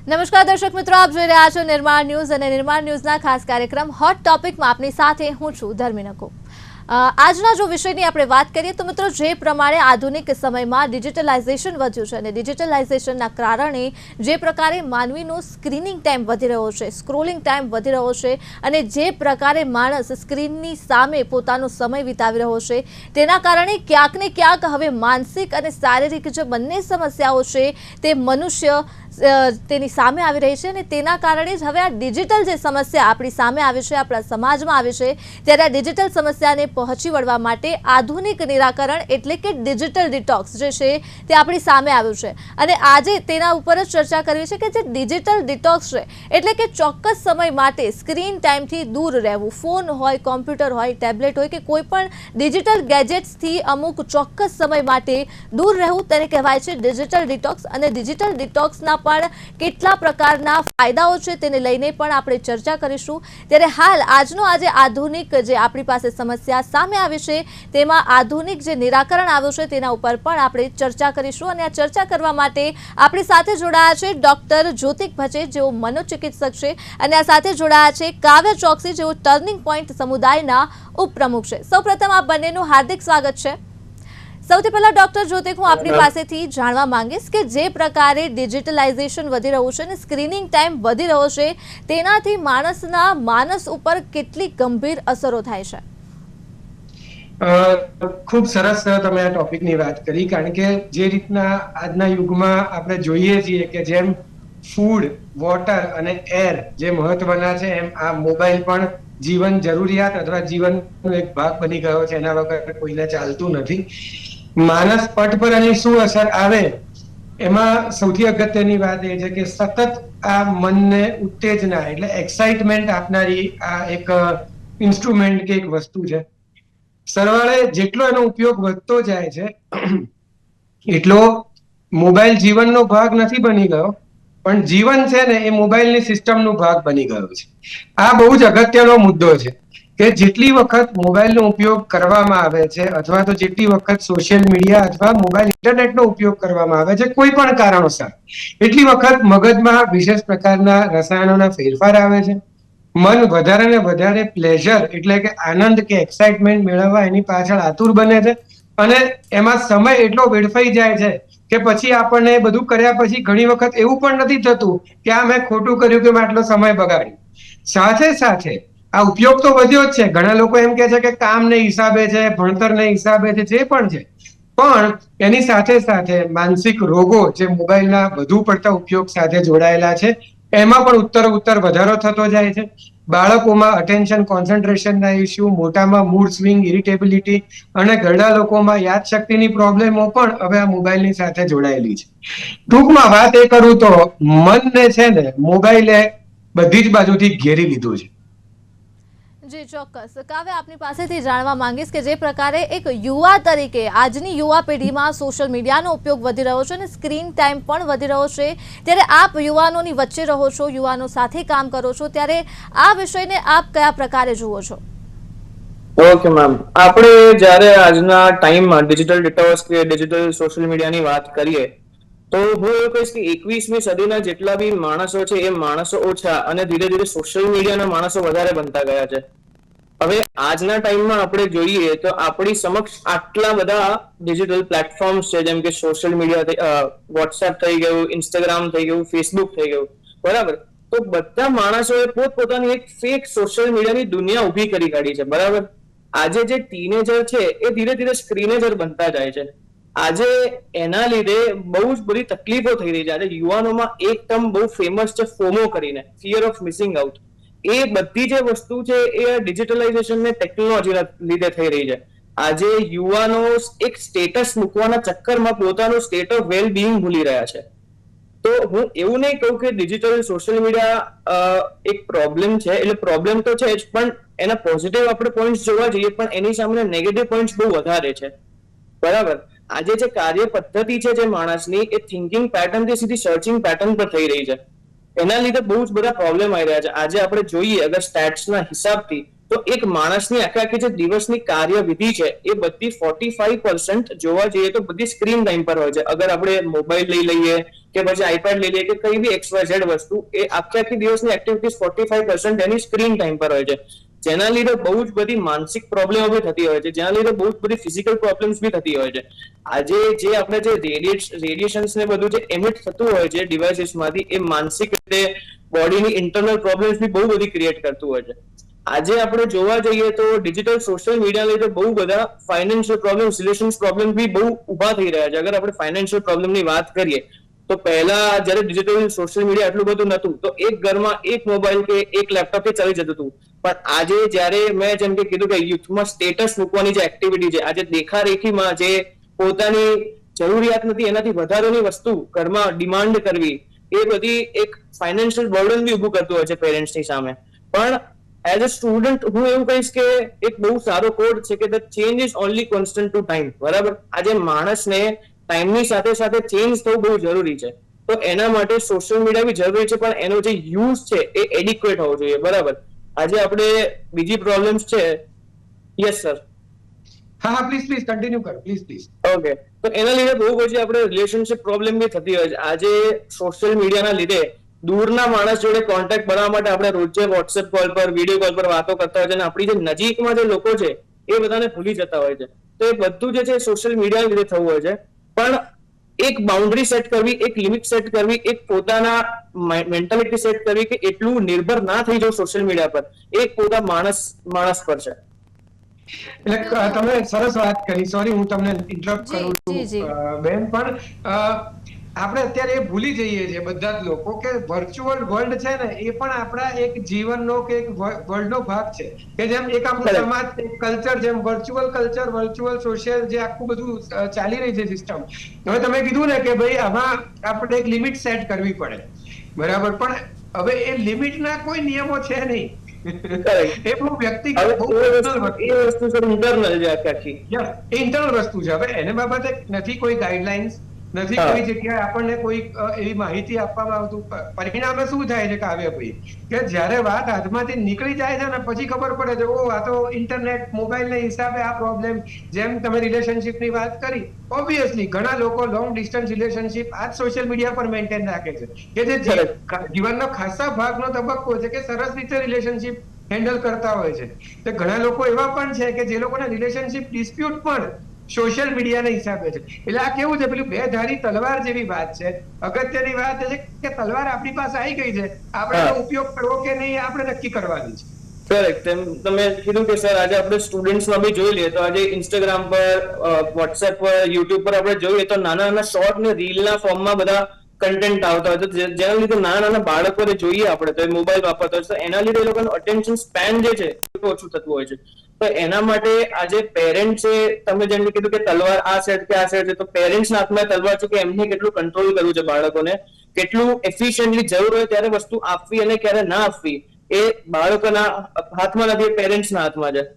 નમસ્કાર દર્શક મિત્રો, આપ જોઈ રહ્યા છો નિર્માણ ન્યૂઝ અને નિર્માણ ન્યૂઝના ખાસ કાર્યક્રમ હોટ ટોપિકમાં આપની સાથે હું છું ધર્મી નકો। આજના જો વિષયની આપણે વાત કરીએ તો મિત્રો, જે પ્રમાણે આધુનિક સમયમાં ડિજિટલાઇઝેશન વધ્યું છે અને ડિજિટલાઇઝેશનના કારણે જે પ્રકારે માનવીનો સ્ક્રીનિંગ ટાઈમ વધી રહ્યો છે, સ્ક્રોલિંગ ટાઈમ વધી રહ્યો છે અને જે પ્રકારે માણસ સ્ક્રીનની સામે પોતાનો સમય વિતાવી રહ્યો છે, તેના કારણે ક્યાંક ને ક્યાંક હવે માનસિક અને શારીરિક જે બંને સમસ્યાઓ છે તે મનુષ્ય તેની સામે આવી રહી છે અને તેના કારણે જ હવે આ ડિજિટલ જે સમસ્યા આપણી સામે આવી છે, આપણા સમાજમાં આવી છે, ત્યારે આ ડિજિટલ સમસ્યાને પહોંચી વળવા માટે આધુનિક નિરાકરણ એટલે કે ડિજિટલ ડિટોક્સ જે છે તે આપણી સામે આવ્યું છે અને આજે તેના ઉપર જ ચર્ચા કરવી છે કે જે ડિજિટલ ડિટોક્સ છે એટલે કે ચોક્કસ સમય માટે સ્ક્રીન ટાઈમથી દૂર રહેવું, ફોન હોય, કોમ્પ્યુટર હોય, ટેબ્લેટ હોય કે કોઈ પણ ડિજિટલ ગેજેટ્સથી અમુક ચોક્કસ સમય માટે દૂર રહેવું, તેને કહેવાય છે ડિજિટલ ડિટોક્સ। અને ડિજિટલ ડિટોક્સના પણ કેટલા પ્રકારના ફાયદાઓ છે તેને લઈને પણ આપણે ચર્ચા કરીશું। ત્યારે હાલ આજનો આધુનિક જે આપણી પાસે સમસ્યા સામે આવી છે તેમાં આધુનિક જે નિરાકરણ આવ્યું છે તેના ઉપર પણ આપણે ચર્ચા કરીશું અને આ ચર્ચા કરવા માટે આપણી સાથે જોડાયા છે ડોક્ટર જ્યોતિક ભચે, જેઓ મનોચિકિત્સક છે, અને આ સાથે જોડાયા છે કાવ્ય ચોકસી, જેઓ ટર્નિંગ પોઈન્ટ સમુદાયના ઉપપ્રમુખ છે। સૌપ્રથમ આપ બંનેનું હાર્દિક સ્વાગત છે। સૌથી પહેલા ડોક્ટર જ્યોતિક, હું આપની પાસેથી જાણવા માંગીશ કે જે પ્રકારે ડિજિટલાઇઝેશન વધી રહ્યું છે અને સ્ક્રીનિંગ ટાઈમ વધી રહ્યો છે તેનાથી માણસના માનસ ઉપર કેટલી ગંભીર અસરો થાય છે? ખૂબ સરસ તમે આ ટોપિકની વાત કરી, કારણ કે જે રીતના આજના યુગમાં આપણે જોઈએ છીએ કે જેમ ફૂડ, વોટર અને એર જે મહત્વના છે, એમ આ મોબાઈલ પણ જીવન જરૂરિયાત અથવા જીવનનો એક ભાગ બની ગયો છે। એના વગર કોઈને ચાલતું નથી। માનસ પટ પર એની શું અસર આવે, એમાં સૌથી અગત્યની વાત એ છે કે સતત આ મનને ઉત્તેજના એટલે એક્સાઇટમેન્ટ આપનારી આ એક ઇન્સ્ટ્રુમેન્ટ કે એક વસ્તુ છે। સરવાળે જેટલો એનો ઉપયોગ વધતો જાય છે એટલો મોબાઈલ જીવનનો ભાગ નથી બની ગયો, પણ જીવન છે ને એ મોબાઈલની સિસ્ટમનો ભાગ બની ગયો છે। આ બહુ જ અગત્યનો મુદ્દો છે કે જેટલી વખત મોબાઈલનો ઉપયોગ કરવામાં આવે છે અથવા તો જેટલી વખત સોશિયલ મીડિયા અથવા મોબાઈલ ઇન્ટરનેટનો ઉપયોગ કરવામાં આવે છે કોઈ પણ કારણોસર, એટલી વખત મગજમાં વિશેષ પ્રકારના રસાયણોના ફેરફાર આવે છે। મન વધારે ને વધારે પ્લેઝર એટલે કે આનંદ કે એક્સાઇટમેન્ટ મેળવવા એની પાછળ આતુર બને છે અને એમાં સમય એટલો વેડફાઈ જાય છે કે પછી આપણને બધું કર્યા પછી ઘણી વખત એવું પણ નથી થતું કે આ મેં ખોટું કર્યું કે મેં આટલો સમય બગાડ્યો। સાથે સાથે આ ઉપયોગ તો વધ્યો જ છે। ઘણા લોકો એમ કે છે કે કામને હિસાબે છે, ભણતરને હિસાબે છે, જે પણ છે, પણ એની સાથે સાથે માનસિક રોગો જે મોબાઈલના વધુ પડતા ઉપયોગ સાથે જોડાયેલા છે એમાં પણ ઉત્તર વધારો થતો જાય છે। બાળકોમાં અટેન્શન કોન્સન્ટ્રેશનના ઇસ્યુ, મોટામાં મૂડ સ્વિંગ, ઇરિટેબિલિટી અને ઘરડા લોકોમાં યાદશક્તિની પ્રોબ્લેમો પણ હવે આ મોબાઈલની સાથે જોડાયેલી છે। ટૂંકમાં વાત એ કરું તો મનને છે ને મોબાઈલે બધી જ બાજુથી ઘેરી લીધું છે। જી ચોક્કસ। કાવ્ય, આપની પાસેથી જાણવા માંગીશ કે જે પ્રકારે એક યુવા તરીકે આજની યુવા પેઢીમાં સોશિયલ મીડિયાનો ઉપયોગ વધી રહ્યો છે અને સ્ક્રીન ટાઈમ પણ વધી રહ્યો છે, ત્યારે આપ યુવાનોની વચ્ચે રહો છો, યુવાનો સાથે કામ કરો છો, ત્યારે આ વિષયને આપ કયા પ્રકારે જુઓ છો? ઓકે મેમ, આપણે જ્યારે આજના ટાઈમમાં ડિજિટલ ડિટોક્સ કે ડિજિટલ સોશિયલ મીડિયાની વાત કરીએ તો હું એવું કહીશ કે 21મી સદીના જેટલા બી માણસો છે એ માણસો ઓછા અને ધીરે ધીરે સોશિયલ મીડિયાના માણસો વધારે બનતા ગયા છે। હવે આજના ટાઈમમાં આપણે જોઈએ તો આપણી સમક્ષ આટલા બધા ડિજિટલ પ્લેટફોર્મ્સ છે, જેમ કે સોશિયલ મીડિયા, વોટ્સએપ થઈ ગયું, ઇન્સ્ટાગ્રામ થઈ ગયું, ફેસબુક થઈ ગયું, બરાબર? તો બધા માણસોએ પોતપોતાની એક ફેક સોશિયલ મીડિયાની દુનિયા ઊભી કરી કાઢી છે, બરાબર? આજે જે ટીનેજર છે એ ધીરે ધીરે સ્ક્રીનેજર બનતા જાય છે। આજે એના લીધે બહુ જ બધી તકલીફો થઈ રહી છે। આજે યુવાનોમાં એક ટર્મ બહુ ફેમસ છે, ફોમો કરીને, ફિયર ઓફ મિસિંગ આઉટ। એ બધી જે વસ્તુ છે એ ડિજિટલાઇઝેશન ને ટેકનોલોજીના લીધે થઈ રહી છે। આજે યુવાનો એક સ્ટેટસ મૂકવાના ચક્કરમાં પોતાનું સ્ટેટ ઓફ વેલ બીઇંગ ભૂલી રહ્યા છે। તો હું એવું નહીં કહું કે ડિજિટલ સોશિયલ મીડિયા એક પ્રોબ્લેમ છે, એટલે પ્રોબ્લેમ તો છે જ, પણ એના પોઝિટિવ આપણે પોઈન્ટ્સ જોવા જઈએ પણ એની સામે નેગેટિવ પોઈન્ટ્સ બહુ વધારે છે, બરાબર? આજે જે કાર્ય પદ્ધતિ છે જે માણસની એ થિંકિંગ પેટર્નથી સીધી સર્ચિંગ પેટર્ન પર થઈ રહી છે। એના લીધે બહુ જ બધા પ્રોબ્લેમ આવી રહ્યા છે। આજે આપણે જોઈએ અગર સ્ટેટ્સના હિસાબથી તો એક માણસની આખી જે દિવસની કાર્યવિધિ છે એ બધી 45% જોવા જઈએ તો બધી સ્ક્રીન ટાઈમ પર હોય છે. અગર આપણે મોબાઈલ લઈ લઈએ કે પછી આઈપેડ લઈ લઈએ કે કઈ બી XYZ વસ્તુ, એ આખી દિવસની એક્ટિવિટીઝ 45% એની સ્ક્રીન ટાઈમ પર હોય છે. જેના લીધે બહુ જ બધી માનસિક પ્રોબ્લેમો બી થતી હોય છે, જેના લીધે બહુ જ બધી ફિઝિકલ પ્રોબ્લેમ્સ બી થતી હોય છે. આજે જે આપણે જે રેડિયેશન્સ ને બધું જે એમિટ થતું હોય છે ડિવાઇસીસ માંથી, એ માનસિક રીતે બોડીની ઇન્ટરનલ પ્રોબ્લેમ્સ બી બહુ બધી ક્રિએટ કરતું હોય છે. આજે આપણે જોવા જઈએ તો ડિજિટલ સોશિયલ મીડિયા લીધે બહુ બધા ફાઇનાન્શિયલ પ્રોબ્લેમ્સ, રિલેશન્સ પ્રોબ્લેમ બી બહુ ઉભા થઈ રહ્યા છે. અગર આપણે ફાઇનાન્શિયલ પ્રોબ્લેમની વાત કરીએ તો પહેલા જ્યારે ડિજિટલ સોશિયલ મીડિયા આટલું બધું નતું તો એક ઘરમાં એક મોબાઈલ કે એક લેપટોપ ચાલી જતું હતું. પણ આજે જ્યારે મેં જેમ કે કીધું કે યુથમાં સ્ટેટસ મૂકવાની જે એક્ટિવિટી છે, આજે દેખારેખીમાં જે પોતાની જરૂરિયાત નથી એનાથી વધારેની વસ્તુ ઘરમાં ડિમાન્ડ કરવી, એ બધી એક ફાઇનાન્શિયલ બર્ડન બી ઉભું કરતું હોય છે પેરેન્ટ્સની સામે. પણ એઝ અ સ્ટુડન્ટ હું એવું કહીશ કે એક બહુ સારો કોડ છે કે the change is only constant to time. બરાબર, આજે માણસને ટાઈમની સાથે સાથે ચેન્જ થવું બહુ જરૂરી છે. તો એના માટે સોશિયલ મીડિયા બી જરૂરી છે, પણ એનો જે યુઝ છે એ એડિક્વેટ હોવો જોઈએ. બરાબર, આજે આપણે બીજી પ્રોબ્લેમ્સ છે. Yes sir. હા, પ્લીઝ કન્ટિન્યુ કરો, પ્લીઝ. ઓકે, તો એના લીધે બહુ બધી આપણે રિલેશનશિપ પ્રોબ્લેમ બી થતી હોય છે. આજે સોશિયલ મીડિયાના લીધે દૂરના માણસ જોડે કોન્ટેક્ટ બનાવવા માટે આપણે રોજે વોટ્સએપ કોલ પર, વિડીયો કોલ પર વાતો કરતા હોય છે, અને આપણી જે નજીકમાં જે લોકો છે એ બધાને ભૂલી જતા હોય છે. તો એ બધું જે છે સોશિયલ મીડિયા લીધે થવું હોય છે. પણ એક બાઉન્ડ્રી સેટ કરવી, એક લિમિટ સેટ કરવી, એક પોતાના મેન્ટાલિટી સેટ કરવી કે એટલું નિર્ભર ના થઈ જવું સોશિયલ મીડિયા પર, એક પોતા માણસ પર છે. એટલે તમે સરસ વાત કરી. સોરી, હું તમને ઇન્ટરપ્ટ કરું જી. છું બેન, પણ આપણે અત્યારે એ ભૂલી જઈએ છીએ બધા જ લોકો કે વર્ચ્યુઅલ વર્લ્ડ છે ને એ પણ આપણા એક જીવનનો કે એક વર્લ્ડનો ભાગ છે. કે જેમ એક આપણું સમાજ, કલ્ચર, જેમ વર્ચ્યુઅલ કલ્ચર, વર્ચ્યુઅલ સોશિયલ જે આખું બધું ચાલી રહી છે સિસ્ટમ. હવે તમે કીધું ને કે ભાઈ આમાં આપણે એક લિમિટ સેટ કરવી પડે, બરાબર, પણ હવે એ લિમિટના કોઈ નિયમો છે નહીં. એ બહુ વ્યક્તિગત, બહુ ઇન્ટરનલ વસ્તુ છે. હવે એને બાબતે નથી કોઈ ગાઈડલાઇન્સ, નથી કોઈ જગ્યાએ આપણને કોઈ એવી માહિતી આપવામાં આવતું. પરિણામે શું થાય છે કાવ્યભાઈ, કે જ્યારે વાત હાથમાંથી નીકળી જાય છે ને પછી ખબર પડે છે ઓ આ તો ઇન્ટરનેટ, મોબાઈલના હિસાબે આ પ્રોબ્લેમ. જેમ તમે રિલેશનશિપની વાત કરી, ઓબ્વિયસલી ઘણા લોકો લોંગ ડિસ્ટન્સ રિલેશનશિપ આ સોશિયલ મીડિયા પર મેન્ટેન રાખે છે, કે જે જીવનનો ખાસા ભાગનો તબક્કો છે કે સરસ રીતે રિલેશનશિપ હેન્ડલ કરતા હોય છે. તો ઘણા લોકો એવા પણ છે કે જે લોકોના રિલેશનશિપ ડિસ્પ્યુટ પણ સોશિયલ મીડિયાના હિસાબે છે. એટલે આ કેવું છે, પેલું બે ધારી તલવાર જેવી વાત છે. અગત્યની વાત એ છે કે તલવાર આપણી પાસે આવી ગઈ છે, આપણે એનો ઉપયોગ કરવો કે નહીં આપણે નક્કી કરવાની છે. કરેક્ટ. તમે કીધું કે સર આજે આપણે સ્ટુડન્ટ્સમાં બી જોઈ લઈએ તો આજે ઇન્સ્ટાગ્રામ પર, વોટ્સએપ પર, યુટ્યુબ પર આપણે જોઈએ તો નાના નાના શોર્ટ ને રીલના ફોર્મમાં બધા કન્ટેન્ટ આવતા હોય છે, જેના લીધે નાના બાળકોને જોઈએ આપણે તો મોબાઈલ વાપરતા હોય તો એના લીધે એ લોકોનું અટેન્શન સ્પેન જે છે એ ઓછું થતું હોય છે. તો એના માટે આજે પેરેન્ટ્સે, તમે જેમ કીધું કે તલવાર આ સાઈડ કે આ સાઈડ છે, તો પેરેન્ટ્સના હાથમાં તલવાર છે કે એમને કેટલું કંટ્રોલ કરવું છે બાળકોને, કેટલું એફિશિયન્ટલી જરૂર હોય ત્યારે વસ્તુ આપવી અને ક્યારે ના આપવી, એ બાળકોના હાથમાં નથી, પેરેન્ટ્સના હાથમાં છે.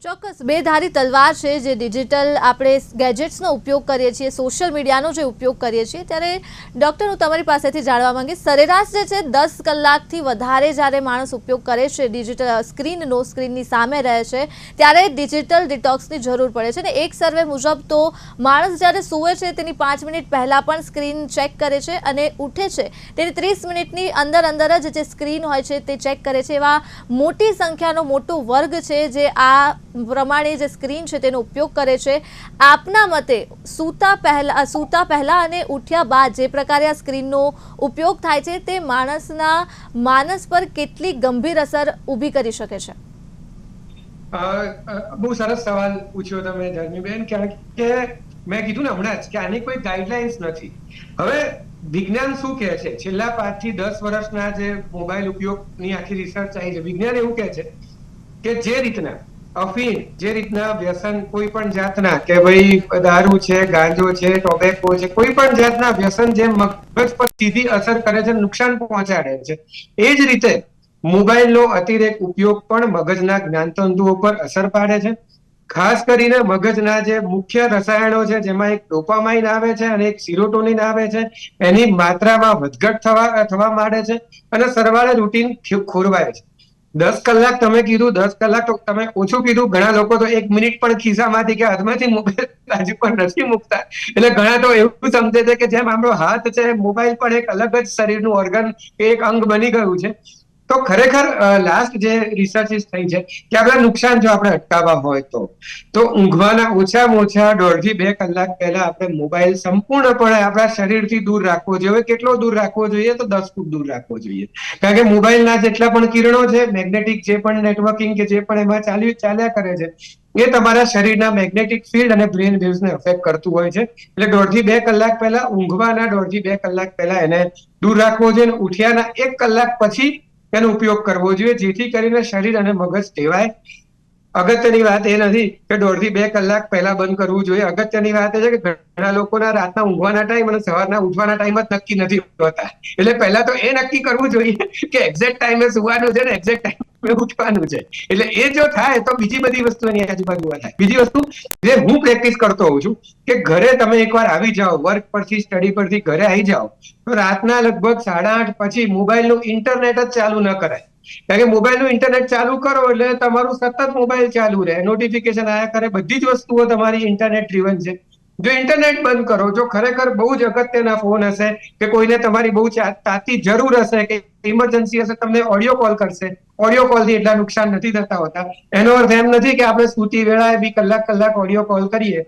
ચોક્કસ, બે ધારી તલવાર છે જે ડિજિટલ આપણે ગેજેટ્સનો ઉપયોગ કરીએ છીએ, સોશિયલ મીડિયાનો જે ઉપયોગ કરીએ છીએ. ત્યારે ડૉક્ટર, હું તમારી પાસેથી જાણવા માંગીશ, સરેરાશ જે છે 10 કલાકથી વધારે જ્યારે માણસ ઉપયોગ કરે છે ડિજિટલ સ્ક્રીનની સામે રહે છે, ત્યારે ડિજિટલ ડિટોક્સની જરૂર પડે છે. ને એક સર્વે મુજબ તો માણસ જ્યારે સૂવે છે તેની 5 મિનિટ પહેલાં પણ સ્ક્રીન ચેક કરે છે અને ઉઠે છે તેની 30 મિનિટની અંદર જ જે સ્ક્રીન હોય છે તે ચેક કરે છે. એવા મોટી સંખ્યાનો મોટો વર્ગ છે જે આ પ્રમાણે જે સ્ક્રીન છે તેનો ઉપયોગ કરે છે. આપના મતે સૂતા પહેલા અને ઉઠ્યા બાદ જે પ્રકારે આ સ્ક્રીનનો ઉપયોગ થાય છે તે માણસના માનસ પર કેટલી ગંભીર અસર ઊભી કરી શકે છે? બહુ સરસ સવાલ પૂછ્યો તમે ધર્મીબેન, કારણ કે મેં કીધું ને હમણાં જ કે આની કોઈ ગાઈડલાઇન્સ નથી. હવે વિજ્ઞાન શું કહે છે, છેલ્લા 5 થી 10 વર્ષના જે મોબાઈલ ઉપયોગની આખી રિસર્ચ આવી છે, વિજ્ઞાન એવું કહે છે કે જે રીતના અફીણ, જે રીતના વ્યસન કોઈ પણ જાતના, કે ભાઈ દારૂ છે, ગાંજો છે, ટોબેકો છે, કોઈ પણ જાતના વ્યસન જે મગજ પર સીધી અસર કરે છે, નુકસાન પહોંચાડે છે, એ જ રીતે મોબાઈલનો અતિરેક ઉપયોગ પણ મગજના જ્ઞાનતંતુઓ પર અસર પાડે છે. ખાસ કરીને મગજના જે મુખ્ય રસાયણો છે જેમાં એક ડોપામાઇન આવે છે અને એક સિરોટોનિન આવે છે, એની માત્રામાં વધઘટ થવા માંડે છે અને સરવાળે રૂટીન ખોરવાય છે. 10 કલાક તમે કીધું, 10 કલાક તો તમે ઓછું કીધું. ઘણા લોકો તો 1 મિનિટ પણ ખિસ્સામાંથી કે હાથમાંથી મોબાઈલ બાજુ પર નથી મૂકતા. એટલે ઘણા તો એવું સમજે છે કે જેમ આપણો હાથ છે, મોબાઈલ પણ એક અલગ જ શરીરનું ઓર્ગન કે એક અંગ બની ગયું છે. તો ખરેખર લાસ્ટ જે રિસર્ચિસ થઈ છે કે આપણે નુકસાન જો આપણે અટકાવવા હોય તો ઊંઘવાના ઓછામાં ઓછા 1.5 થી 2 કલાક પહેલા આપણે મોબાઈલ સંપૂર્ણપણે આપણા શરીરથી દૂર રાખવો જોઈએ. કેટલો દૂર રાખવો જોઈએ? તો 10 ફૂટ દૂર રાખવો જોઈએ. કારણ કે મોબાઈલના જેટલા પણ કિરણો છે, મેગ્નેટિક જે પણ નેટવર્કિંગ કે જે પણ એમાં ચાલ્યા કરે છે, એ તમારા શરીરના મેગ્નેટિક ફિલ્ડ અને બ્રેન વેવ્સને અફેક્ટ કરતું હોય છે. એટલે 1.5 થી 2 કલાક પહેલા, ઊંઘવાના 1.5 થી 2 કલાક પહેલા એને દૂર રાખવો જોઈએ. ઉઠ્યાના 1 કલાક પછી એનો ઉપયોગ કરવો જોઈએ, જેથી કરીને શરીર અને મગજ ટેવાય. અગત્યની વાત એ નથી કે 1.5 થી 2 કલાક પહેલા બંધ કરવું જોઈએ. અગત્યની વાત એ છે કે ઘણા લોકોના રાતના ઊંઘવાના ટાઈમ અને સવારના ઉઠવાના ટાઈમ જ નક્કી નથી હોતા. એટલે પહેલા તો એ નક્કી કરવું જોઈએ કે એક્ઝેક્ટ ટાઈમે સુવાનું છે ને એક્ઝેક્ટ ટાઈમે ઉઠવાનું છે. એટલે એ જો થાય તો બીજી બધી વસ્તુ એની આજુબાજુ થાય. બીજી વસ્તુ જે હું પ્રેક્ટિસ કરતો હોઉં છું કે ઘરે તમે એકવાર આવી જાઓ, વર્ક પરથી, સ્ટડી પરથી ઘરે આવી જાઓ, તો રાતના લગભગ 8:30 પછી મોબાઈલનું ઇન્ટરનેટ જ ચાલુ ન કરાય. કારણ કે મોબાઈલનું ઇન્ટરનેટ ચાલુ કરો એટલે તમારું સતત મોબાઈલ ચાલુ રહે, નોટિફિકેશન આયા કરે. બધી જ વસ્તુઓ તમારી ઇન્ટરનેટ ડ્રીવન છે. જો ઇન્ટરનેટ બંધ કરો, જો ખરેખર બહુ જ અગત્યના ફોન હશે કે કોઈને તમારી બહુ તાતી જરૂર હશે કે ઇમરજન્સી હશે, તમને ઓડિયો કોલ કરશે. ઓડિયો કોલથી એટલા નુકસાન નથી થતા હોતા. એનો અર્થ એમ નથી કે આપણે સૂતી વેળાએ બી કલાક ઓડિયો કોલ કરીએ.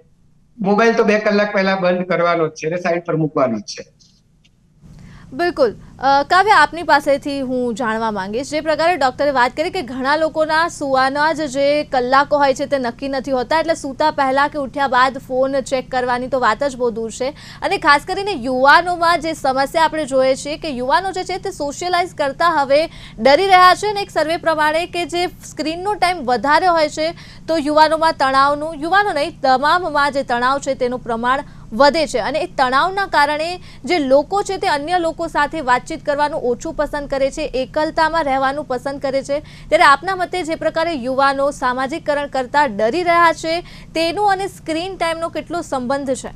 મોબાઈલ તો 2 કલાક પહેલા બંધ કરવાનો જ છે અને સાઈડ પર મૂકવાનો જ છે. બિલકુલ. કાવ્ય, આપની પાસેથી હું જાણવા માંગીશ, જે પ્રકારે ડૉક્ટરે વાત કરી કે ઘણા લોકોના સૂવાના જે કલાકો હોય છે તે નક્કી નથી હોતા, એટલે સૂતા પહેલાં કે ઉઠ્યા બાદ ફોન ચેક કરવાની તો વાત જ બહુ દૂર છે. અને ખાસ કરીને યુવાનોમાં જે સમસ્યા આપણે જોઈએ છીએ કે યુવાનો જે છે તે સોશિયલાઇઝ કરતાં હવે ડરી રહ્યા છે. અને એક સર્વે પ્રમાણે કે જે સ્ક્રીનનો ટાઈમ વધારે હોય છે તો યુવાનોમાં તણાવનું, યુવાનો નહીં તમામમાં જે તણાવ છે તેનું પ્રમાણ વધે છે. અને એ તણાવના કારણે જે લોકો છે તે અન્ય લોકો સાથે વાતચીત કરવાનું ઓછું પસંદ કરે છે, એકલતામાં રહેવાનું પસંદ કરે છે. ત્યારે આપના મતે જે પ્રકારે યુવાનો સામાજિકકરણ કરતા ડરી રહ્યા છે તેનું અને સ્ક્રીન ટાઈમનો કેટલો સંબંધ છે?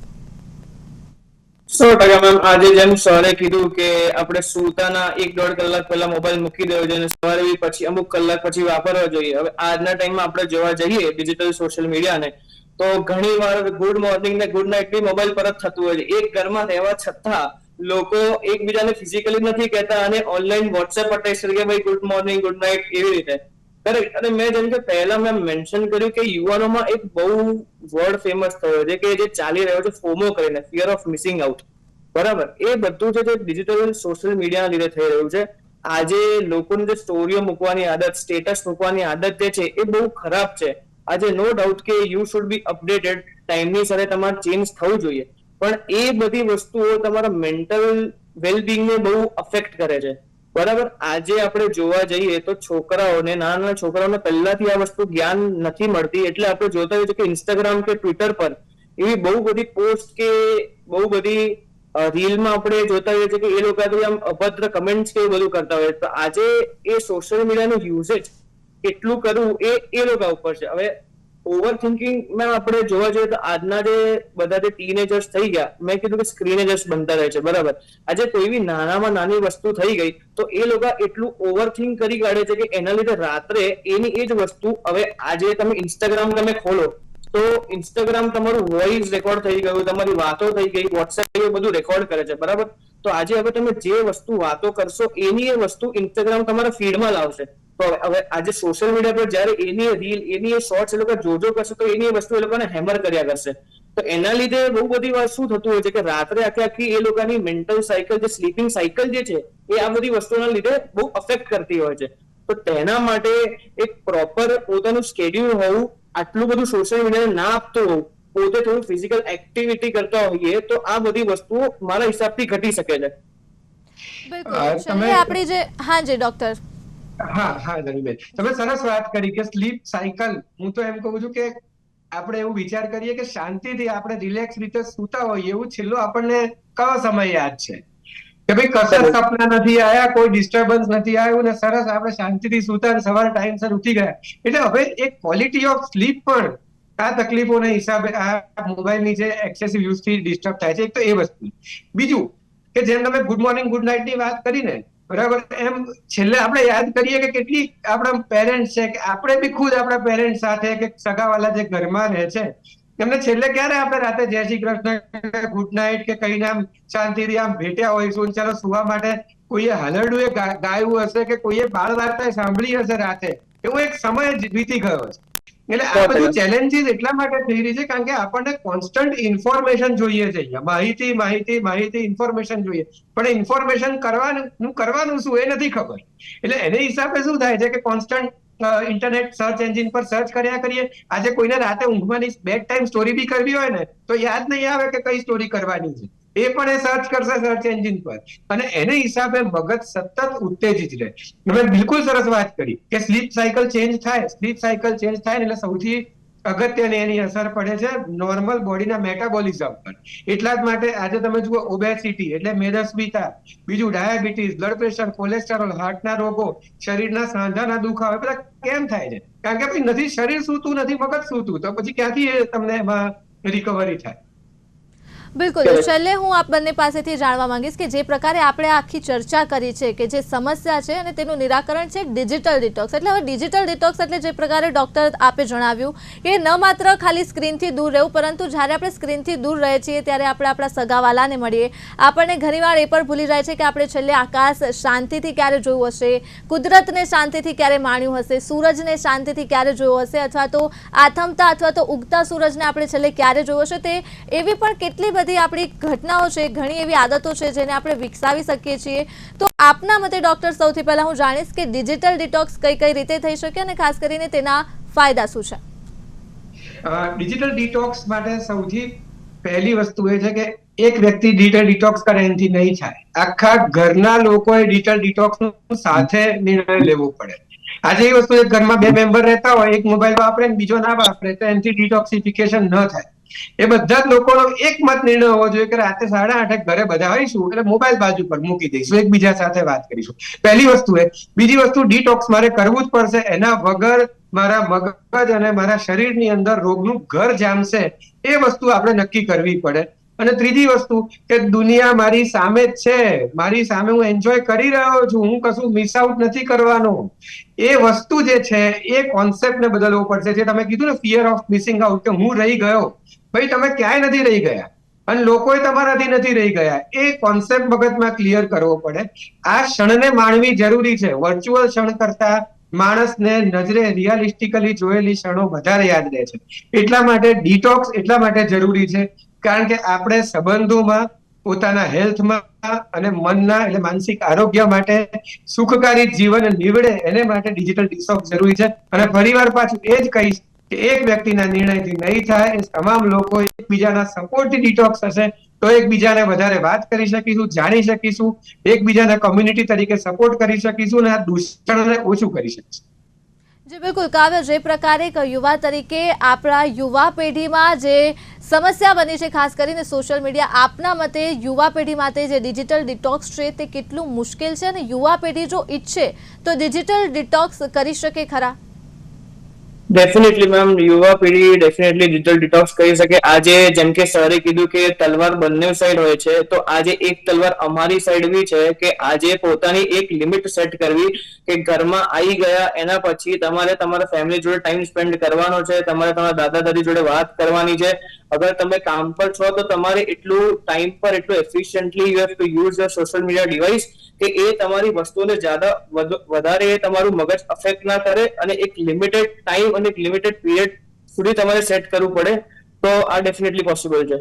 100% મેમ. આજે જેમ સરે કીધું કે આપણે સૂતાના 1-1.5 કલાક પહેલા મોબાઈલ મૂકી દેવો જોઈએ અને સવારે પછી અમુક કલાક પછી વાપરવા જોઈએ. હવે આજના ટાઈમમાં આપણે જોવા જઈએ ડિજિટલ સોશિયલ મીડિયાને, તો ઘણી વાર ગુડ મોર્નિંગ ને ગુડ નાઇટ બી મોબાઈલ પર જ થતું હોય છે. એક ઘરમાં રહેવા છતાં લોકો એકબીજાને ફિઝિકલી નથી કહેતા અને ઓનલાઈન વોટ્સએપ પર ટેક્સ્ટ કે ભાઈ ગુડ મોર્નિંગ, ગુડ નાઇટ, એવી રીતે. કરેક્ટ. અને મેં જેમ કે પહેલા મેં મેન્શન કર્યું કે યુવાનોમાં એક બહુ વર્ડ ફેમસ થયો છે કે જે ચાલી રહ્યો છે ફોમો કરીને, ફિયર ઓફ મિસિંગ આઉટ. બરાબર. એ બધું છે જે ડિજિટલ સોશિયલ મીડિયાના લીધે થઈ રહ્યું છે. આજે લોકોની જે સ્ટોરીઓ મૂકવાની આદત, સ્ટેટસ મૂકવાની આદત જે છે એ બહુ ખરાબ છે. આજે નો ડાઉટ કે યુ શુડ બી અપડેટેડ, ટાઈમની સાથે તમારે ચેન્જ થવું જોઈએ. પણ એ બધી વસ્તુઓ તમારા મેન્ટલ વેલબિંગને બહુ અફેક્ટ કરે છે. બરાબર. આજે આપણે જોવા જઈએ તો છોકરાઓને, નાના છોકરાઓને પહેલાથી આ વસ્તુ જ્ઞાન નથી મળતી. એટલે આપણે જોતા હોઈએ કે ઇન્સ્ટાગ્રામ કે ટ્વિટર પર એવી બહુ બધી પોસ્ટ કે બહુ બધી રીલમાં આપણે જોતા હોઈએ છીએ કે એ લોકો આમ અભદ્ર કમેન્ટ્સ કે બધું કરતા હોય. તો આજે એ સોશિયલ મીડિયાનું યુઝેજ કેટલું કરવું એ લોકો ઉપર છે. હવે ઓવર થિંકિંગમાં આપણે જોવા જઈએ તો આજના જે બધા જે ટીનેજર્સ થઈ ગયા, મેં કીધું કે સ્ક્રીનેજર્સ બનતા રહે છે. બરાબર. આજે કોઈ બી નાનામાં નાની વસ્તુ થઈ ગઈ તો એ લોકો એટલું ઓવર થિંક કરી કાઢે છે કે એના લીધે રાત્રે એની એ જ વસ્તુ, હવે આજે તમે ઇન્સ્ટાગ્રામ તમે ખોલો તો ઇન્સ્ટાગ્રામ તમારું વોઇસ રેકોર્ડ થઈ ગયું, તમારી વાતો થઈ ગઈ, વોટ્સએપ એ બધું રેકોર્ડ કરે છે. બરાબર. તો આજે હવે તમે જે વસ્તુ વાતો કરશો એની એ વસ્તુ ઇન્સ્ટાગ્રામ તમારા ફીડમાં લાવશે. તો હવે આજે સોશિયલ મીડિયા પર જયારે એની રીલ, એની એ શોર્ટ્સ એ લોકો જોજો કરશે તો એની વસ્તુ એ લોકોને હેમર કર્યા કરશે. તો એના લીધે બહુ બધી વાર શું થતું હોય છે કે રાત્રે આખી એ લોકોની મેન્ટલ સાયકલ, જે સ્લીપિંગ સાયકલ જે છે એ આ બધી વસ્તુના લીધે બહુ અફેક્ટ કરતી હોય છે. તો તેના માટે એક પ્રોપર પોતાનું સ્કેડ્યુલ હોવું, આટલું બધું સોશિયલ મીડિયાને ના આપતું હોવું, પોતે થોડું ફિઝિકલ એક્ટિવિટી કરતા હોઈએ તો આ બધી વસ્તુઓ મારા હિસાબથી ઘટી શકે છે. બિલકુલ. ચલિए આપણી જે, હા જી ડોક્ટર. હા ધનીબેન, તમે સરસ વાત કરી કે સ્લીપ સાયકલ. હું તો એમ કહું છું કે આપણે એવું વિચાર કરીએ કે શાંતિથી આપણે રિલેક્સ રીતે સૂતા હોઈએ, એવું છેલ્લો આપણને કયો સમય યાદ છે કે ભાઈ કશા સપના નથી આયા, કોઈ ડિસ્ટર્બન્સ નથી આવ્યું ને સરસ આપણે શાંતિથી સૂતા અને સવારે ટાઈમસર ઉઠી ગયા. એટલે હવે એક ક્વોલિટી ઓફ સ્લીપ પણ આ તકલીફોના હિસાબે, આ મોબાઈલની જે એક્સેસિવ યુઝથી ડિસ્ટર્બ થાય છે. એક તો એ વસ્તુ. બીજું કે જેમ તમે ગુડ મોર્નિંગ ગુડ નાઇટ ની વાત કરી ને, બરાબર. એમ છેલ્લે આપણે યાદ કરીએ કે કેટલી આપણા પેરેન્ટ્સ છે કે આપણે બી ખુદ આપણા પેરેન્ટ્સ સાથે કે સગાવાલા જે ઘરમાં રહે છે એમને છેલ્લે ક્યારે આપણે રાતે જય શ્રી કૃષ્ણ, ગુડ નાઇટ કે કહીને આમ શાંતિથી આમ ભેટ્યા હોઈશું, ચાલો સુવા માટે કોઈએ હલરડું ગાયું હશે કે કોઈએ બાળ વાર્તા સાંભળી હશે રાતે, એવો એક સમય જ વીતી ગયો છે. એટલે આ બધું ચેલેન્જીસ એટલા માટે થઈ રહી છે કારણ કે આપણને કોન્સ્ટન્ટ ઇન્ફોર્મેશન જોઈએ છે. માહિતી માહિતી માહિતી ઇન્ફોર્મેશન જોઈએ, પણ ઇન્ફોર્મેશન કરવાનું શું એ નથી ખબર. એટલે એને હિસાબે શું થાય છે કે કોન્સ્ટન્ટ ઇન્ટરનેટ સર્ચ એન્જિન પર સર્ચ કર્યા કરીએ. આજે કોઈને રાતે ઊંઘવાની બેડ ટાઈમ સ્ટોરી બી કરવી હોય ને તો યાદ નહીં આવે કે કઈ સ્ટોરી કરવાની છે, એ પણ એ સર્ચ કરશે સર્ચ એન્જિન પર, અને એને હિસાબે મગજ સતત ઉત્તેજિત રહે. તમે બિલકુલ સરસ વાત કરી કે સ્લીપ સાયકલ ચેન્જ થાય, સ્લીપ સાયકલ ચેન્જ થાય એટલે સૌથી અગત્યની એની અસર પડે છે નોર્મલ બોડીના મેટાબોલિઝમ પર. એટલા જ માટે આજે તમે જુઓ ઓબેસિટી એટલે મેદસ્વીતા, બીજું ડાયાબિટીસ, બ્લડ પ્રેશર, કોલેસ્ટેરોલ, હાર્ટના રોગો, શરીરના સાંધાના દુખાવા, બધા કેમ થાય છે? કારણ કે ભાઈ નથી શરીર સૂતું, નથી મગજ સૂતું, તો પછી ક્યાંથી તમને એમાં રિકવરી થાય? બિલકુલ. છેલ્લે હું આપ બંને પાસેથી જાણવા માંગીશ કે જે પ્રકારે આપણે આખી ચર્ચા કરી છે કે જે સમસ્યા છે અને તેનું નિરાકરણ છે ડિજિટલ ડિટોક્સ. એટલે હવે ડિજિટલ ડિટોક્સ એટલે જે પ્રકારે ડોક્ટર આપે જણાવ્યું કે ન માત્ર ખાલી સ્ક્રીનથી દૂર રહેવું, પરંતુ જ્યારે આપણે સ્ક્રીનથી દૂર રહીએ છીએ ત્યારે આપણે આપણા સગાવાલાને મળીએ, આપણને ઘણીવાર એ પણ ભૂલી જાય છે કે આપણે છેલ્લે આકાશ શાંતિથી ક્યારે જોયું હશે, કુદરતને શાંતિથી ક્યારે માણ્યું હશે, સૂરજને શાંતિથી ક્યારે જોયો હશે, અથવા તો આથમતા અથવા તો ઉગતા સૂરજને આપણે છેલ્લે ક્યારે જોયો હશે. તે એવી પણ કેટલી બધી આપણી ઘટનાઓ છે, ઘણી એવી આદતો છે જેને આપણે વિકસાવી શકીએ છીએ. તો આપના મતે ડોક્ટર, સૌથી પહેલા હું જાણીશ કે ડિજિટલ ડિટોક્સ કઈ કઈ રીતે થઈ શકે અને ખાસ કરીને તેના ફાયદા શું છે? ડિજિટલ ડિટોક્સ માટે સૌથી પહેલી વસ્તુ એ છે કે એક વ્યક્તિ ડિજિટલ ડિટોક્સ કરે એનાથી નહીં થાય, આખા ઘરના લોકોએ ડિજિટલ ડિટોક્સ સાથે નિર્ણય લેવો પડે. આજે એ વસ્તુ એક ઘરમાં બે મેમ્બર રહેતા હોય, એક મોબાઈલ વાપરે ને બીજો ના વાપરે, તો એનાથી ડિટોક્સિફિકેશન ન થાય. એ બધા જ લોકોનો એક મત નિર્ણય હોવો જોઈએ કે રાતે 8:30 ઘરે બધા આવીશું એટલે મોબાઈલ બાજુ પર મૂકી દઈશું, એકબીજા સાથે વાત કરીશું. પહેલી વસ્તુ એ. બીજી વસ્તુ, ડિટોક્સ મારે કરવું જ પડશે, એના વગર મારા મગજ અને મારા શરીરની અંદર રોગનું ઘર જામશે, એ વસ્તુ આપણે નક્કી કરવી પડે. અને ત્રીજી વસ્તુ કે દુનિયા મારી સામે જ છે, મારી સામે હું એન્જોય કરી રહ્યો છું, હું કશું મિસ આઉટ નથી કરવાનો. એ વસ્તુ જે છે એ કોન્સેપ્ટને બદલવો પડશે. જે તમે કીધું ને ફિયર ઓફ મિસિંગ આઉટ, કે હું રહી ગયો, ભાઈ તમે ક્યાંય નથી રહી ગયા અને લોકોએ તમારાથી નથી રહી ગયા, એ કોન્સેપ્ટ મગજમાં ક્લિયર કરવો પડે. આ ક્ષણને માણવી જરૂરી છે. વર્ચ્યુઅલ ક્ષણ કરતા માણસને નજરે રિયાલિસ્ટિકલી જોયેલી ક્ષણો વધારે યાદ રહે છે. એટલા માટે ડિટોક્સ એટલા માટે જરૂરી છે કારણ કે આપણે સંબંધોમાં, પોતાના હેલ્થમાં અને મનના એટલે માનસિક આરોગ્ય માટે સુખકારી જીવન નીવડે એને માટે ડિજિટલ ડિટોક્સ જરૂરી છે. અને ફરીવાર પાછું એ જ કહીશ કે એક વ્યક્તિના નિર્ણયથી નહીં થાય, એ તમામ લોકો એકબીજાના સપોર્ટથી ડિટોક્સ હશે તો એકબીજાને વધારે વાત કરી શકીશું, જાણી શકીશું, એકબીજાને કોમ્યુનિટી તરીકે સપોર્ટ કરી શકીશું અને આ દૂષણને ઓછું કરી શકીશું. જી બિલકુલ. કાવ્ય, જે પ્રકારે એક યુવા તરીકે આપણા યુવા પેઢીમાં જે સમસ્યા બની છે, ખાસ કરીને સોશિયલ મીડિયા, આપના મતે યુવા પેઢી માટે જે ડિજિટલ ડિટોક્સ છે તે કેટલું મુશ્કેલ છે અને યુવા પેઢી જો ઈચ્છે તો ડિજિટલ ડિટોક્સ કરી શકે ખરા? ડેફિનેટલી મેમ, યુવા પેઢી ડેફિનેટલી ડિજિટલ ડિટોક્સ કરી શકે. આજે જેમ કે સરે કીધું કે તલવાર બંને સાઈડ હોય છે, તો આજે એક તલવાર અમારી સાઈડ બી છે કે આજે પોતાની એક લિમિટ સેટ કરવી કે ઘરમાં આવી ગયા એના પછી તમારે તમારા ફેમિલી જોડે ટાઈમ સ્પેન્ડ કરવાનો છે, તમારે તમારા દાદા દાદી જોડે વાત કરવાની છે. અગર તમે કામ પર છો તો તમારે એટલું ટાઈમ પર, એટલું efficiently you have to use your social media device કે એ તમારી વસ્તુને વધારે તમારું મગજ અફેક્ટ ના કરે, અને એક લિમિટેડ ટાઈમ અને એક લિમિટેડ પીરિયડ સુધી તમારે સેટ કરવું પડે. તો આ ડેફિનેટલી પોસિબલ છે.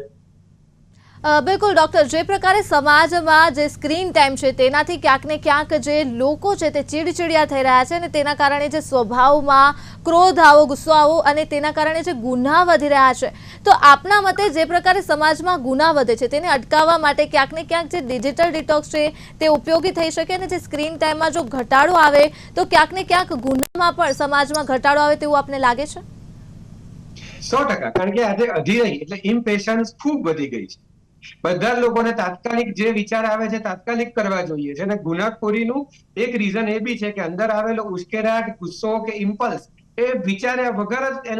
બિલકુલ ડોક્ટર, જે પ્રકારે સમાજમાં જે સ્ક્રીન ટાઈમ છે તેનાથી ક્યાંક ને ક્યાંક જે લોકો છે તે ચીડચીડિયા થઈ રહ્યા છે અને તેના કારણે જે સ્વભાવમાં ક્રોધ આવો, ગુસ્સો આવો અને તેના કારણે જે ગુના વધી રહ્યા છે, તો આપના મતે જે પ્રકારે સમાજમાં ગુના વધે છે તેને અટકાવવા માટે ક્યાંક ને ક્યાંક જે ડિજિટલ ડિટોક્સ છે તે ઉપયોગી થઈ શકે અને જે સ્ક્રીન ટાઈમમાં જો ઘટાડો આવે તો ક્યાંક ને ક્યાંક ગુનામાં પણ સમાજમાં ઘટાડો આવે તેવું આપને લાગે છે? 100%. કારણ કે આજે અધીરાઈ એટલે ઇમ્પેશન્સ ખૂબ વધી ગઈ છે. બધા લોકોને તાત્કાલિક જે વિચાર આવે છે તાત્કાલિક કરવા જોઈએ છે. અને ગુનાખોરીનું એક રીઝન એ બી છે કે અંદર આવેલો ઉશ્કેરાટ, ગુસ્સો કે ઇમ્પલ્સ એ વિચાર્યા વગર જ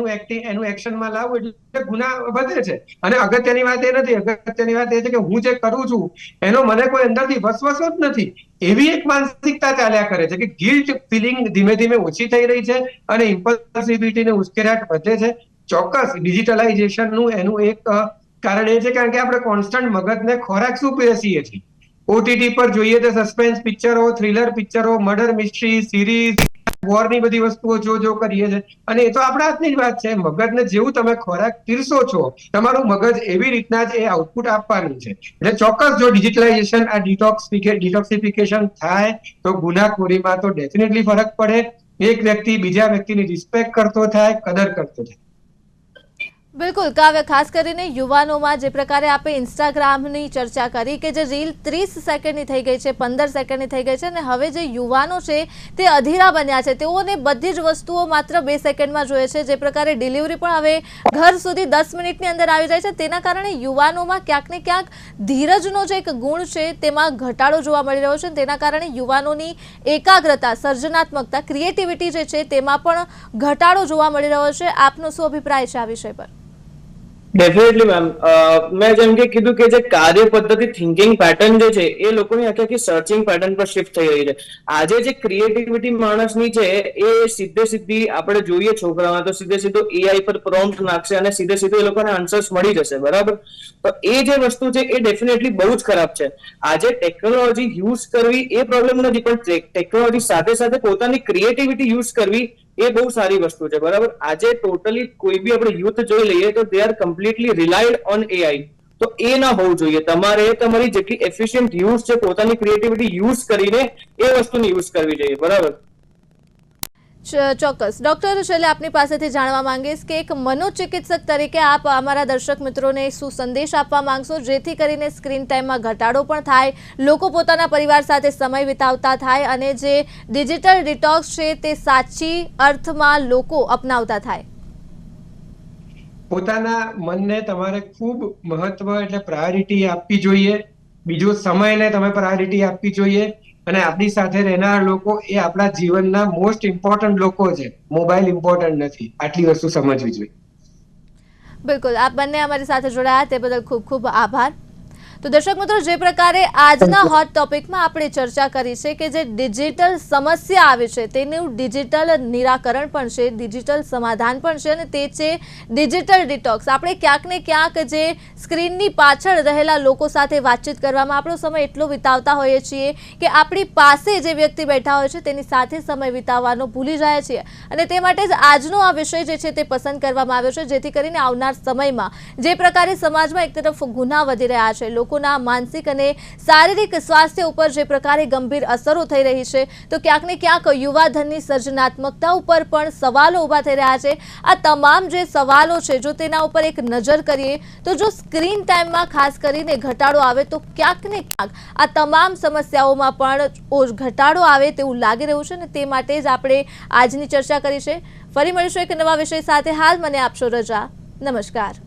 એનું એક્શનમાં લાવવું એટલે ગુના વધે છે. અને અગત્યની વાત એ નથી, અગત્યની વાત એ છે કે હું જે કરું છું એનો મને કોઈ અંદરથી વસવસો જ નથી, એવી એક માનસિકતા ચાલ્યા કરે છે કે ગિલ્ટ ફિલિંગ ધીમે ધીમે ઓછી થઈ રહી છે અને ઇમ્પલ્સિવિટી ને ઉશ્કેરાટ વધે છે. ચોક્કસ ડિજિટલાઇઝેશનનું એનું એક કારણ એ છે કારણ કે આપણે કોન્સ્ટન્ટ મગજને ખોરાક શું પીરસીએ છીએ. ઓટીટી પર જોઈએ તો સસ્પેન્સ પિક્ચરો, થ્રિલર પિક્ચરો, મર્ડર મિસ્ટ્રી, સિરીઝ, વોરની બધી વસ્તુઓ જો કરીએ છીએ. અને એ તો આપણા હાથની જ વાત છે. મગજને જેવું તમે ખોરાક પીરસો છો તમારું મગજ એવી રીતના જ એ આઉટપુટ આપવાનું છે. એટલે ચોક્કસ જો ડિજિટલાઇઝેશન આ ડિટોક્સિફિકેશન થાય તો ગુનાખોરીમાં તો ડેફિનેટલી ફરક પડે. એક વ્યક્તિ બીજા વ્યક્તિની રિસ્પેક્ટ કરતો થાય, કદર કરતો થાય. બિલકુલ કાવ્ય, ખાસ કરીને યુવાનોમાં જે પ્રકારે આપણે ઇન્સ્ટાગ્રામની ચર્ચા કરી કે જે રીલ 30 સેકન્ડની થઈ ગઈ છે, 15 સેકન્ડની થઈ ગઈ છે, અને હવે જે યુવાનો છે તે અધીરા બન્યા છે. તેઓને બધી જ વસ્તુઓ માત્ર 2 સેકન્ડમાં જોઈએ છે. જે પ્રકારે ડિલિવરી પણ હવે ઘર સુધી 10 મિનિટની અંદર આવી જાય છે, તેના કારણે યુવાનોમાં ક્યાંક ને ક્યાંક ધીરજનો જે એક ગુણ છે તેમાં ઘટાડો જોવા મળી રહ્યો છે. તેના કારણે યુવાનોની એકાગ્રતા, સર્જનાત્મકતા, ક્રિએટિવિટી જે છે તેમાં પણ ઘટાડો જોવા મળી રહ્યો છે. આપનો શું અભિપ્રાય છે આ વિષય પર? ડેફિનેટલી મેમ, મેં જેમ કે કીધું કે જે કાર્ય પદ્ધતિ, થિંકિંગ પેટર્ન જે છે એ લોકોની આખી સર્ચિંગ પેટર્ન પર શિફ્ટ થઈ રહી છે. આજે જે ક્રિએટિવિટી માણસની છે એ સીધી આપણે જોઈએ છોકરાઓમાં તો સીધો એઆઈ પર પ્રોમ્પ્ટ નાખશે અને સીધે એ લોકોને આન્સર્સ મળી જશે, બરાબર? તો એ જે વસ્તુ છે એ ડેફિનેટલી બહુ જ ખરાબ છે. આજે ટેકનોલોજી યુઝ કરવી એ પ્રોબ્લેમ નથી, પણ ટેકનોલોજી સાથે પોતાની ક્રિએટિવિટી યુઝ કરવી એ બહુ સારી વસ્તુ છે, બરાબર? આજે ટોટલી કોઈ બી આપણે યુથ જોઈ લઈએ તો they are completely relied on AI. તો એ ના હોવું જોઈએ. તમારે તમારી જેટલી એફિશિયન્ટ યુઝ છે પોતાની ક્રિએટિવિટી યુઝ કરીને એ વસ્તુને યુઝ કરવી જોઈએ, બરાબર? ચોક્કસ. ડોક્ટર, છેલ્લે આપની પાસેથી જાણવા માંગીશ કે એક મનોચિકિત્સક તરીકે આપ અમારા દર્શક મિત્રોને શું સંદેશ આપવા માંગશો જેથી કરીને સ્ક્રીન ટાઈમમાં ઘટાડો પણ થાય, લોકો પોતાના પરિવાર સાથે સમય વિતાવતા થાય અને જે ડિજિટલ ડિટોક્સ છે તે સાચી અર્થમાં લોકો અપનાવતા થાય? પોતાના મનને તમારે ખૂબ મહત્વ એટલે પ્રાયોરિટી આપવી જોઈએ. બીજો સમયને તમે પ્રાયોરિટી આપવી જોઈએ. અને આપણી સાથે રહેનાર લોકો એ આપણા જીવનના મોસ્ટ ઇમ્પોર્ટન્ટ લોકો છે, મોબાઈલ ઇમ્પોર્ટન્ટ નથી. આટલી વસ્તુ સમજવી જોઈએ. બિલકુલ, આપ બંને અમારી સાથે જોડાયા તે બદલ ખૂબ ખૂબ આભાર. તો દર્શક મિત્રો, જે પ્રકારે આજના હોટ ટોપિકમાં આપણે ચર્ચા કરી છે કે જે ડિજિટલ સમસ્યા આવે છે તેનું ડિજિટલ નિરાકરણ પણ છે, ડિજિટલ સમાધાન પણ છે, અને તે છે ડિજિટલ ડિટોક્સ. આપણે ક્યાંક ને ક્યાંક જે સ્ક્રીનની પાછળ રહેલા લોકો સાથે વાતચીત કરવામાં આપણો સમય એટલો વિતાવતા હોઈએ છીએ કે આપણી પાસે જે વ્યક્તિ બેઠા હોય છે તેની સાથે સમય વિતાવવાનો ભૂલી જાય છીએ. અને તે માટે જ આજનો આ વિષય જે છે તે પસંદ કરવામાં આવ્યો છે જેથી કરીને આવનાર સમયમાં જે પ્રકારે સમાજમાં એક તરફ ગુના વધી રહ્યા છે, લોકોના માનસિક અને શારીરિક સ્વાસ્થ્ય ઉપર જે પ્રકારે ગંભીર અસરો થઈ રહી છે, તો ક્યાંક ને ક્યાંક યુવાધનની સર્જનાત્મકતા ઉપર પણ સવાલો ઊભા થઈ રહ્યા છે. આ તમામ જે સવાલો છે જો તેના ઉપર એક નજર કરીએ તો જો સ્ક્રીન ટાઈમમાં ખાસ કરીને ઘટાડો આવે તો ક્યાંક ને ક્યાંક આ તમામ સમસ્યાઓમાં પણ ઘટાડો આવે તેવું લાગી રહ્યું છે. અને તે માટે જ આપણે આજની ચર્ચા કરી છે. ફરી મળીશું એક નવા વિષય સાથે. હાલ મને આપશો રજા. નમસ્કાર.